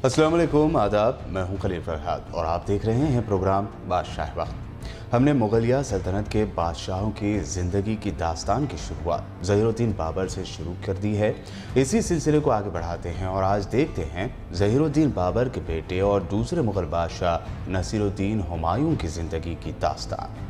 अस्सलाम वालेकुम, आदाब। मैं हूं खलील फरहाद और आप देख रहे हैं प्रोग्राम बादशाह वक्त। हमने मुगलिया सल्तनत के बादशाहों की ज़िंदगी की दास्तान की शुरुआत ज़हीरुद्दीन बाबर से शुरू कर दी है। इसी सिलसिले को आगे बढ़ाते हैं और आज देखते हैं ज़हीरुद्दीन बाबर के बेटे और दूसरे मुग़ल बादशाह नसीरुद्दीन हुमायूं की ज़िंदगी की दास्तान।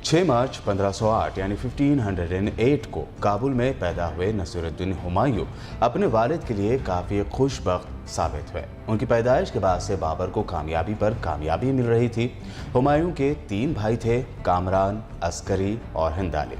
6 मार्च 1508 यानी 1508 को काबुल में पैदा हुए नसीरुद्दीन हुमायूं अपने वालिद के लिए काफ़ी खुशबख्त साबित हुए। उनकी पैदाइश के बाद से बाबर को कामयाबी पर कामयाबी मिल रही थी। हुमायूं के 3 भाई थे, कामरान, अस्करी और हिंदाली।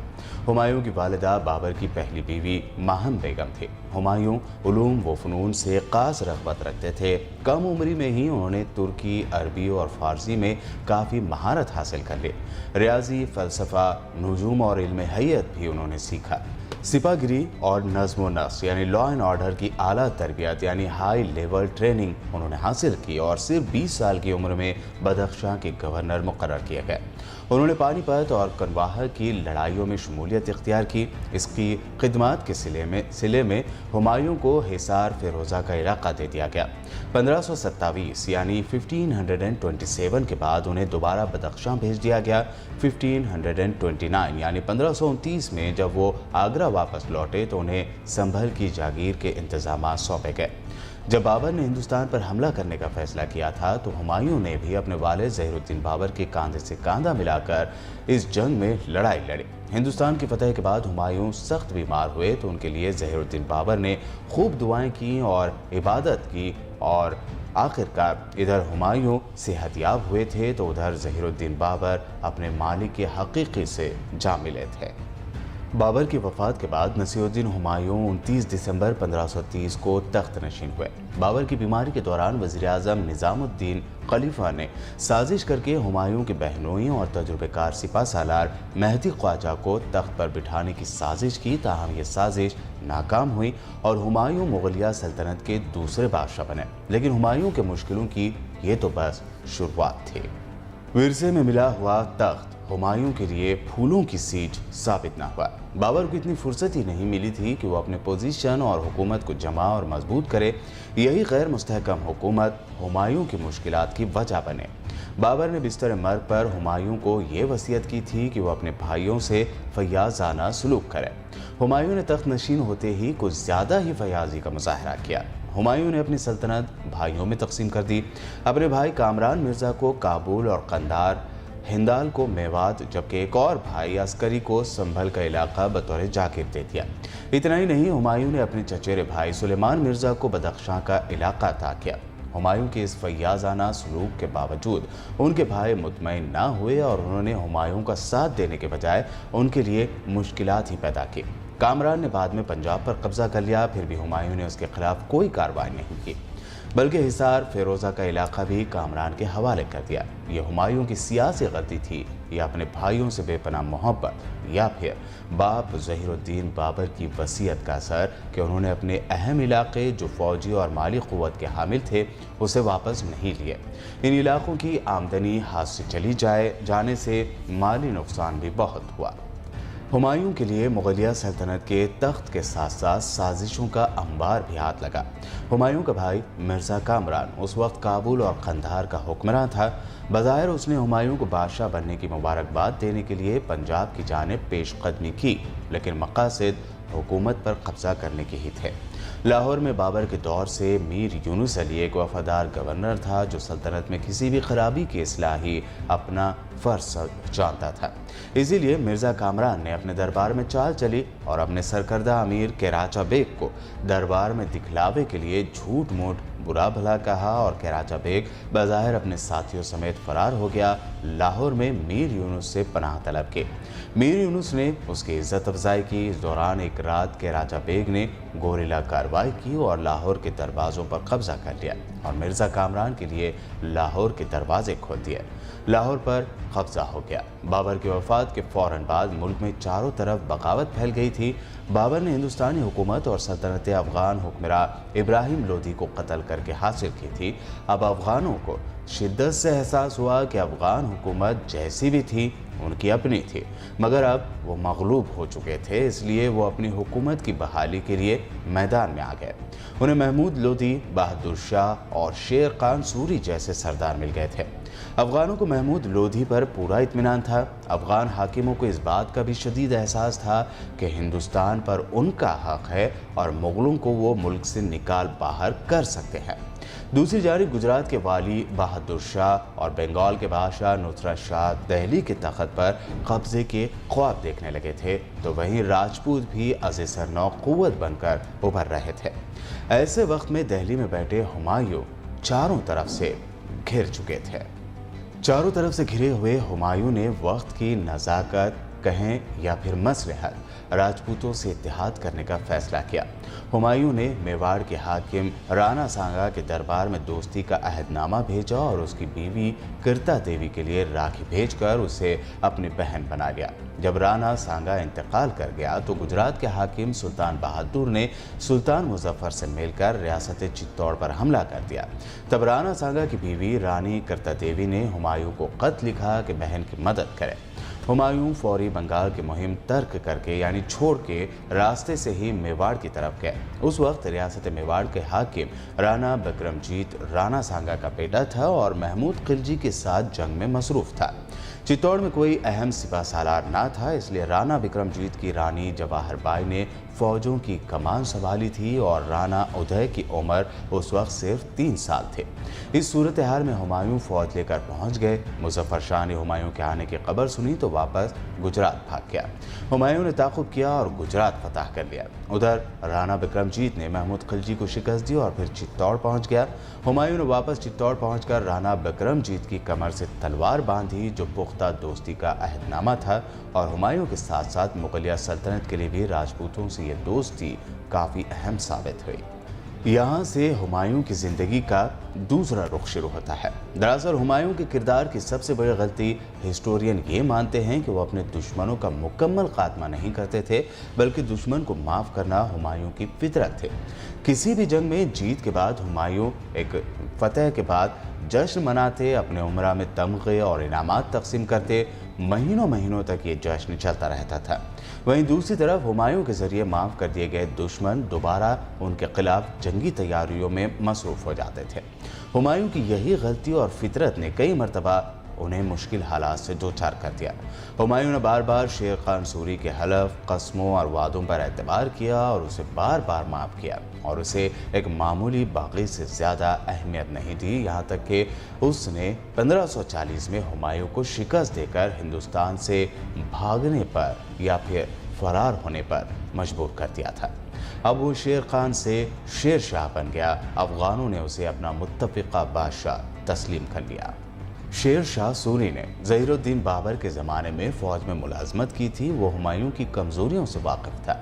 हुमायूं की वालिदा बाबर की पहली बीवी माहम बेगम थी। हुमायूं उलूम व फ़नून से ख़ास रग़बत रखते थे। कम उम्री में ही उन्होंने तुर्की, अरबी और फ़ारसी में काफ़ी महारत हासिल कर ली। रियाजी, फ़लसफ़ा, नुजूम और इल्म हैयत भी उन्होंने सीखा। सिपागिरी और नज़्म व नस्र यानी लॉ एंड ऑर्डर की आला तरबियत यानी हाई लेवल ट्रेनिंग उन्होंने हासिल की और सिर्फ 20 साल की उम्र में बदख्शां के गवर्नर मुकर्रर किए गए। उन्होंने पानीपत और कनवाहा की लड़ाइयों में शमूलियत इख्तियार की। इसकी खिदमत के सिले में हुमायूं को हिसार फिरोज़ा का इलाका दे दिया गया। 1527 यानी 1527 के बाद उन्हें दोबारा बदख्शां भेज दिया गया। 1529 यानी 1529 में जब वो आगरा वापस लौटे तो उन्हें संभल की जागीर के इंतजाम सौंपे गए। जब बाबर ने हिंदुस्तान पर हमला करने का फैसला किया था तो हुमायूं ने भी अपने वालिद ज़हीरुद्दीन बाबर के कंधे से कंधा मिलाकर इस जंग में लड़ाई लड़ी। हिंदुस्तान की फतह के बाद हुमायूं सख्त बीमार हुए तो उनके लिए ज़हीरुद्दीन बाबर ने खूब दुआएं की और इबादत की और आखिरकार इधर हुमायूं सेहतयाब हुए थे तो उधर ज़हीरुद्दीन बाबर अपने मालिक के हकीकी से जा मिले थे। बाबर की वफ़ात के बाद नसीरुद्दीन हुमायूं 29 दिसंबर 1530 को तख्त नशीन हुए। बाबर की बीमारी के दौरान वज़ीर-ए-आज़म निज़ामुद्दीन खलीफा ने साजिश करके हुमायूं के बहनोई और तजुर्बेकार सिपा सालार मेहदी ख्वाजा को तख्त पर बिठाने की साजिश की। ताहम ये साजिश नाकाम हुई और हुमायूं मुगलिया सल्तनत के दूसरे बादशाह बने। लेकिन हुमायूं के मुश्किलों की ये तो बस शुरुआत थी। विरसे में मिला हुआ तख्त हुमायूं के लिए फूलों की सीट साबित ना हुआ। बाबर को इतनी फुर्सत ही नहीं मिली थी कि वो अपने पोजीशन और हुकूमत को जमा और मजबूत करे। यही गैर मुस्तहकम हुकूमत हुमायूं की मुश्किलात की वजह बने। बाबर ने बिस्तर मर्ग पर हुमायूं को ये वसीयत की थी कि वो अपने भाइयों से फयाजाना सलूक करे। हुमायूं ने तख्त नशीन होते ही कुछ ज़्यादा ही फयाजी का मुजाहरा किया। हुमायूं ने अपनी सल्तनत भाइयों में तकसीम कर दी। अपने भाई कामरान मिर्ज़ा को काबुल और कंधार, हिंदाल को मेवात, जबकि एक और भाई अस्करी को संभल का इलाका बतौर जाकिर दे दिया। इतना ही नहीं, हुमायूं ने अपने चचेरे भाई सुलेमान मिर्ज़ा को बदख्शां का इलाका अता किया। हुमायूं के इस फयाजाना सलूक के बावजूद उनके भाई मुतमईन ना हुए और उन्होंने हुमायूं का साथ देने के बजाय उनके लिए मुश्किलात ही पैदा की। कामरान ने बाद में पंजाब पर कब्जा कर लिया, फिर भी हुमायूं ने उसके खिलाफ कोई कार्रवाई नहीं की, बल्कि हिसार फिरोज़ा का इलाका भी कामरान के हवाले कर दिया। यह हुमायूं की सियासी गलती थी या अपने भाइयों से बेपनाह मोहब्बत या फिर बाप ज़हीरुद्दीन बाबर की वसीयत का असर कि उन्होंने अपने अहम इलाके जो फौजी और माली क़ुव्वत के हामिल थे उसे वापस नहीं लिए। इन इलाकों की आमदनी हाथ से चली जाने से माली नुकसान भी बहुत हुआ। हुमायूं के लिए मुगलिया सल्तनत के तख्त के साथ साथ साजिशों का अंबार भी हाथ लगा। हुमायूं का भाई मिर्ज़ा कामरान उस वक्त काबुल और कंधार का हुक्मरान था। बज़ाहिर उसने हुमायूं को बादशाह बनने की मुबारकबाद देने के लिए पंजाब की जानिब पेशकदमी की, लेकिन मक़ासिद हुकूमत पर कब्जा करने के ही थे। लाहौर में बाबर के दौर से मीर यूनुस अली एक वफादार गवर्नर था जो सल्तनत में किसी भी खराबी की इस्लाह ही अपना फ़र्ज जानता था। इसीलिए मिर्ज़ा कामरान ने अपने दरबार में चाल चली और अपने सरकर्दा अमीर केराचा बेग को दरबार में दिखलावे के लिए झूठ मूठ बुरा भला कहा और केराचा बेग बज़ाहिर अपने साथियों समेत फरार हो गया। लाहौर में मीर यूनुस से पनाह तलब की। मीर यूनुस ने उसकी इज़्ज़त अफजाई की। इस दौरान एक रात केराचा बेग ने गोरिल्ला कार्रवाई की और लाहौर के दरवाज़ों पर कब्जा कर लिया और मिर्ज़ा कामरान के लिए लाहौर के दरवाजे खोल दिए। लाहौर पर कब्जा हो गया। बाबर की वफ़ात के फ़ौरन बाद मुल्क में चारों तरफ बगावत फैल गई थी। بابر نے ہندوستانی حکومت اور سلطنت افغان حکمراں ابراہیم لودھی کو قتل کر کے حاصل کی تھی۔ اب افغانوں کو شدت سے احساس ہوا کہ افغان حکومت جیسی بھی تھی ان کی اپنی تھی، مگر اب وہ مغلوب ہو چکے تھے، اس لیے وہ اپنی حکومت کی بحالی کے لیے میدان میں آ گئے۔ انہیں محمود لودھی، بہادر شاہ اور شیر خان سوری جیسے سردار مل گئے تھے۔ افغانوں کو محمود لودھی پر پورا اطمینان تھا۔ افغان حاکموں کو اس بات کا بھی شدید احساس تھا کہ ہندوستان پر ان کا حق ہے اور مغلوں کو وہ ملک سے نکال باہر کر سکتے ہیں۔ دوسری جانب گجرات کے والی بہادر شاہ اور بنگال کے بادشاہ نصرت شاہ دہلی کے تخت پر قبضے کے خواب دیکھنے لگے تھے، تو وہیں راجپوت بھی از سرنو قوت بن کر ابھر رہے تھے۔ ایسے وقت میں دہلی میں بیٹھے ہمایوں چاروں طرف سے گھر چکے تھے۔ چاروں طرف سے گھرے ہوئے ہمایوں نے وقت کی نزاکت کہیں یا پھر مصلحت راجپوتوں سے اتحاد کرنے کا فیصلہ کیا۔ ہمایوں نے میواڑ کے حاکم رانا سانگا کے دربار میں دوستی کا عہد نامہ بھیجا اور اس کی بیوی کرتا دیوی کے لیے راکھی بھیج کر اسے اپنی بہن بنا لیا۔ جب رانا سانگا انتقال کر گیا تو گجرات کے حاکم سلطان بہادر نے سلطان مظفر سے مل کر ریاست چتوڑ پر حملہ کر دیا۔ تب رانا سانگا کی بیوی رانی کرتا دیوی نے ہمایوں کو خط لکھا کہ بہن کی مدد کرے۔ ہمایوں فوری بنگال کی مہم ترک کر کے یعنی چھوڑ کے راستے سے ہی میواڑ کی طرف گئے۔ اس وقت ریاست میواڑ کے حاکم رانا بکرم جیت رانا سانگا کا بیٹا تھا اور محمود خلجی کے ساتھ جنگ میں مصروف تھا۔ چتوڑ میں کوئی اہم سپہ سالار نہ تھا، اس لیے رانا بکرم جیت کی رانی جواہر بائی نے فوجوں کی کمان سنبھالی تھی اور رانا ادے کی عمر اس وقت صرف 3 سال تھے۔ اس صورتحال میں ہمایوں فوج لے کر پہنچ گئے۔ مظفر شاہ نے ہمایوں کے آنے کی خبر سنی تو واپس گجرات بھاگ گیا۔ ہمایوں نے تعاقب کیا اور گجرات فتح کر لیا۔ ادھر رانا بکرم جیت نے محمود خلجی کو شکست دی اور پھر چتوڑ پہنچ گیا۔ ہمایوں نے واپس چتوڑ پہنچ کر رانا بکرم جیت کی کمر سے تلوار باندھی جو پختہ دوستی کا عہد نامہ تھا، اور ہمایوں کے ساتھ ساتھ مغلیہ سلطنت کے لیے بھی راجپوتوں سے یہ دوستی کافی اہم ثابت ہوئی۔ یہاں سے ہمایوں کی زندگی کا دوسرا رخ شروع ہوتا ہے۔ دراصل ہمایوں کے کردار کی سب سے بڑی غلطی ہسٹورین یہ مانتے ہیں کہ وہ اپنے دشمنوں کا مکمل خاتمہ نہیں کرتے تھے، بلکہ دشمن کو معاف کرنا ہمایوں کی فطرت تھے۔ کسی بھی جنگ میں جیت کے بعد ہمایوں ایک فتح کے بعد جشن مناتے، اپنے عمرہ میں تمغے اور انعامات تقسیم کرتے۔ مہینوں تک یہ جشن چلتا رہتا تھا۔ وہیں دوسری طرف ہمایوں کے ذریعے معاف کر دیے گئے دشمن دوبارہ ان کے خلاف جنگی تیاریوں میں مصروف ہو جاتے تھے۔ ہمایوں کی یہی غلطی اور فطرت نے کئی مرتبہ انہیں مشکل حالات سے دوچار کر دیا۔ ہمایوں نے بار بار شیر خان سوری کے حلف، قسموں اور وعدوں پر اعتبار کیا اور اسے بار بار معاف کیا، اور اسے ایک معمولی باغی سے زیادہ اہمیت نہیں دی، یہاں تک کہ اس نے 1540 میں ہمایوں کو شکست دے کر ہندوستان سے بھاگنے پر یا پھر فرار ہونے پر مجبور کر دیا تھا۔ اب وہ شیر خان سے شیر شاہ بن گیا۔ افغانوں نے اسے اپنا متفقہ بادشاہ تسلیم کر لیا۔ شیر شاہ سوری نے ظہیر الدین بابر کے زمانے میں فوج میں ملازمت کی تھی۔ وہ ہمایوں کی کمزوریوں سے واقف تھا۔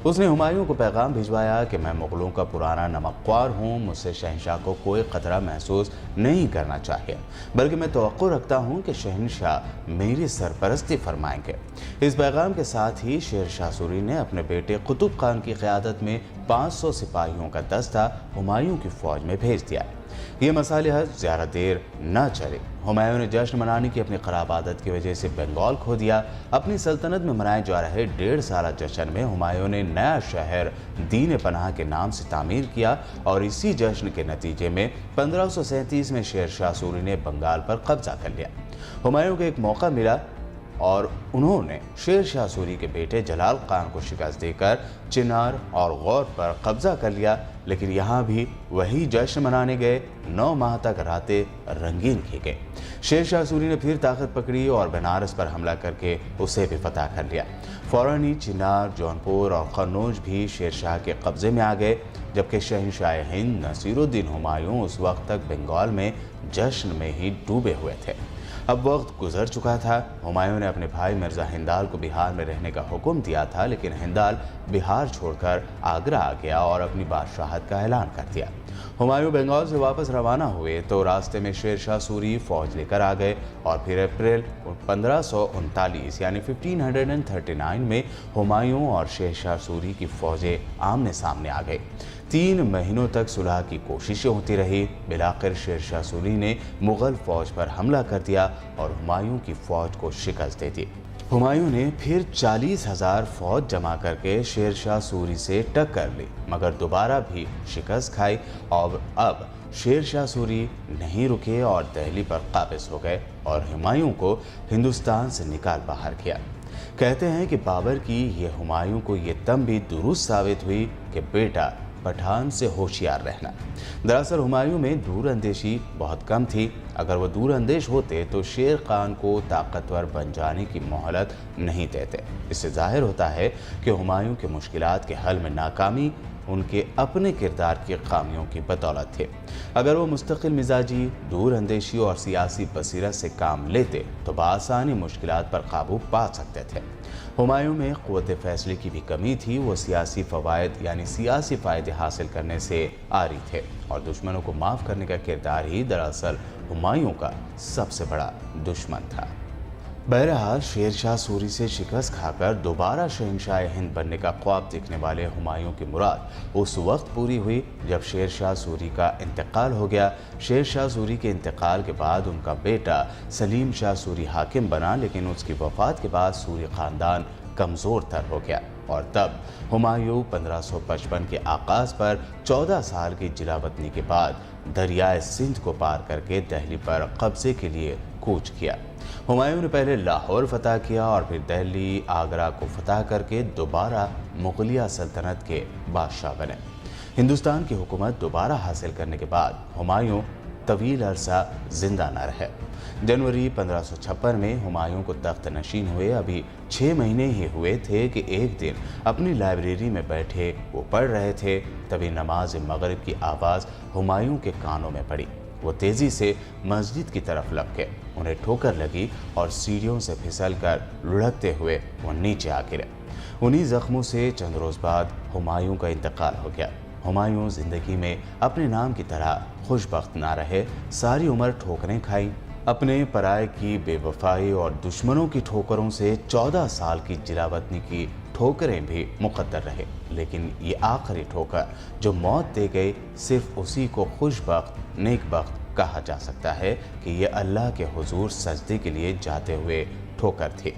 اس نے ہمایوں کو پیغام بھجوایا کہ میں مغلوں کا پرانا نمک خوار ہوں، مجھ سے شہنشاہ کو کوئی خطرہ محسوس نہیں کرنا چاہیے، بلکہ میں توقع رکھتا ہوں کہ شہنشاہ میری سرپرستی فرمائیں گے۔ اس پیغام کے ساتھ ہی شیر شاہ سوری نے اپنے بیٹے قطب خان کی قیادت میں 500 سپاہیوں کا دستہ ہمایوں کی فوج میں بھیج دیا۔ یہ مصالحت زیادہ دیر نہ چلی۔ ہمایوں نے جشن منانے کی اپنی خراب عادت کی وجہ سے بنگال کھو دیا۔ اپنی سلطنت میں منائے جا رہے 1.5 سالہ جشن میں ہمایوں نے نیا شہر دین پناہ کے نام سے تعمیر کیا، اور اسی جشن کے نتیجے میں 1537 میں شیر شاہ سوری نے بنگال پر قبضہ کر لیا۔ ہمایوں کو ایک موقع ملا اور انہوں نے شیر شاہ سوری کے بیٹے جلال خان کو شکست دے کر چنار اور غور پر قبضہ کر لیا، لیکن یہاں بھی وہی جشن منانے گئے۔ 9 ماہ تک راتیں رنگین کی گئی۔ شیر شاہ سوری نے پھر طاقت پکڑی اور بنارس پر حملہ کر کے اسے بھی فتح کر لیا۔ فوراً ہی چنار، جونپور اور قنوج بھی شیر شاہ کے قبضے میں آ گئے، جبکہ شہنشاہ ہند نصیر الدین ہمایوں اس وقت تک بنگال میں جشن میں ہی ڈوبے ہوئے تھے۔ अब वक्त गुजर चुका था। हुमायूं ने अपने भाई मिर्ज़ा हिंदाल को बिहार में रहने का हुक्म दिया था, लेकिन हिंदाल बिहार छोड़कर आगरा आ गया और अपनी बादशाहत का ऐलान कर दिया। हुमायूं बंगाल से वापस रवाना हुए तो रास्ते में शेर शाह सूरी फौज लेकर आ गए और फिर अप्रैल 1539 यानी 1539 में हुमायूं और शेर शाह सूरी की फौजें आमने सामने आ गई। 3 महीनों तक सुलह की कोशिशें होती रही। बिलाखिर शेर शाह सूरी ने मुगल फौज पर हमला कर दिया और हुमायूं की फौज को शिकस्त दे दी। हुमायूं ने फिर 40,000 फौज जमा करके शेर शाह सूरी से टक्कर ली, मगर दोबारा भी शिकस्त खाई और अब शेर शाह सूरी नहीं रुके और दिल्ली पर काबिज हो गए और हुमायूं को हिंदुस्तान से निकाल बाहर किया। कहते हैं कि बाबर की ये हुमायूं को ये तंबी दुरुस्त साबित हुई कि बेटा पठान से होशियार रहना। दरअसल हुमायूं में दूर अंदेशी बहुत कम थी। अगर वो दूर अंदेश होते तो शेर खान को ताकतवर बन जाने की मोहलत नहीं देते। इससे जाहिर होता है कि हुमायूं के मुश्किलात के हल में नाकामी उनके अपने किरदार की खामियों की बदौलत थे। अगर वो मुस्तकिल मिजाजी, दूर अंदेशी और सियासी बसीरत से काम लेते तो बआसानी मुश्किलात पर काबू पा सकते थे। हुमायूं में क़ुव्वत फ़ैसले की भी कमी थी। वो सियासी फ़वायद यानी सियासी फ़ायदे हासिल करने से आरी थे और दुश्मनों को माफ़ करने का किरदार ही दरअसल हुमायूं का सबसे बड़ा दुश्मन था। बहरहाल शेर शाह सूरी से शिकस्त खाकर दोबारा शहंशाह हिंद बनने का ख्वाब देखने वाले हुमायूं की मुराद उस वक्त पूरी हुई जब शेर शाह सूरी का इंतकाल हो गया। शेर शाह सूरी के इंतकाल के बाद उनका बेटा सलीम शाह सूरी हाकिम बना, लेकिन उसकी वफ़ात के बाद सूरी ख़ानदान कमज़ोर तर हो गया और तब हुमायूं 1555 के आगाज़ पर 14 साल की जिलावतनी के बाद दरियाए सिंध को पार करके दिल्ली पर कब्ज़े के लिए कूच किया। हुमायूं ने पहले लाहौर फतह किया और फिर दिल्ली, आगरा को फतह करके दोबारा मुगलिया सल्तनत के बादशाह बने। हिंदुस्तान की हुकूमत दोबारा हासिल करने के बाद हुमायूं तवील अरसा जिंदा न रहे। जनवरी 1556 में हुमायूं को तख्त नशीन हुए अभी 6 महीने ही हुए थे कि एक दिन अपनी लाइब्रेरी में बैठे वो पढ़ रहे थे, तभी नमाज मगरिब की आवाज़ हुमायूं के कानों में पड़ी। वो तेज़ी से मस्जिद की तरफ लपके, उन्हें ठोकर लगी और सीढ़ियों से फिसलकर लुढ़कते हुए वो नीचे आ गिरे। उन्हीं ज़ख्मों से चंद रोज़ बाद हुमायूं का इंतकाल हो गया। हुमायूं ज़िंदगी में अपने नाम की तरह खुशबख्त ना रहे। सारी उम्र ठोकरें खाई। अपने पराये की बेवफाई और दुश्मनों की ठोकरों से 14 साल की जिलावतनी की ठोकरें भी मुक़द्दर रहे, लेकिन ये आखिरी ठोकर जो मौत दे गई सिर्फ उसी को खुशबख्त, नेकबख्त कहा जा सकता है कि ये अल्लाह के हुजूर सजदे के लिए जाते हुए ठोकर थी।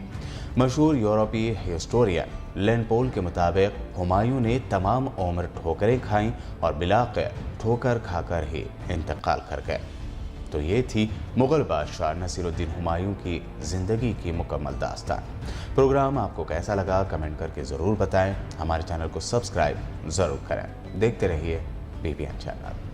मशहूर यूरोपीय हिस्टोरियन लेन पोल के मुताबिक हुमायूं ने तमाम उम्र ठोकरें खाईं और बिलाखिर ठोकर खाकर ही इंतकाल कर गए। तो ये थी मुग़ल बादशाह नसीरुद्दीन हुमायूं की ज़िंदगी की मुकम्मल दास्तान। प्रोग्राम आपको कैसा लगा कमेंट करके ज़रूर बताएं। हमारे चैनल को सब्सक्राइब ज़रूर करें। देखते रहिए BBN चैनल।